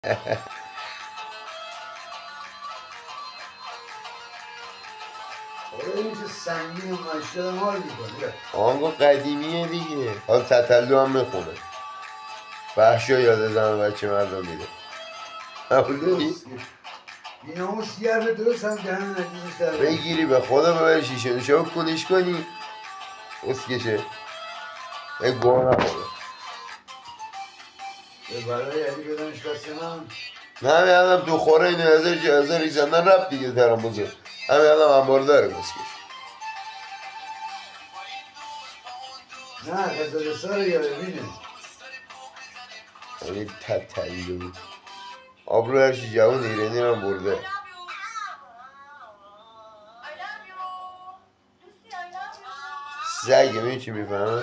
این که سنگین و مشکل حال میکنه. آنگاه قدیمیه دیگه. حالا تتلو هم میخونه. فحشا یاد زن بچه مردم میده. قبول داری؟ بیناموس گرد درست هم دهن نجیزش در بگیری به خدا ببری شیشه نوشا کنیش کنی اسکشه ای گوه نخوره. به برای علی بدنش کسی من نه همین الان تو خوره اینو هزار ریزندن رفت دیگه ترموزه. همین الان انبار داره مسکش. نه غزل سر یاره بینه این تتلو آبرو هرچی جوان ایرانی هم برده. سگه می چی میفهمه؟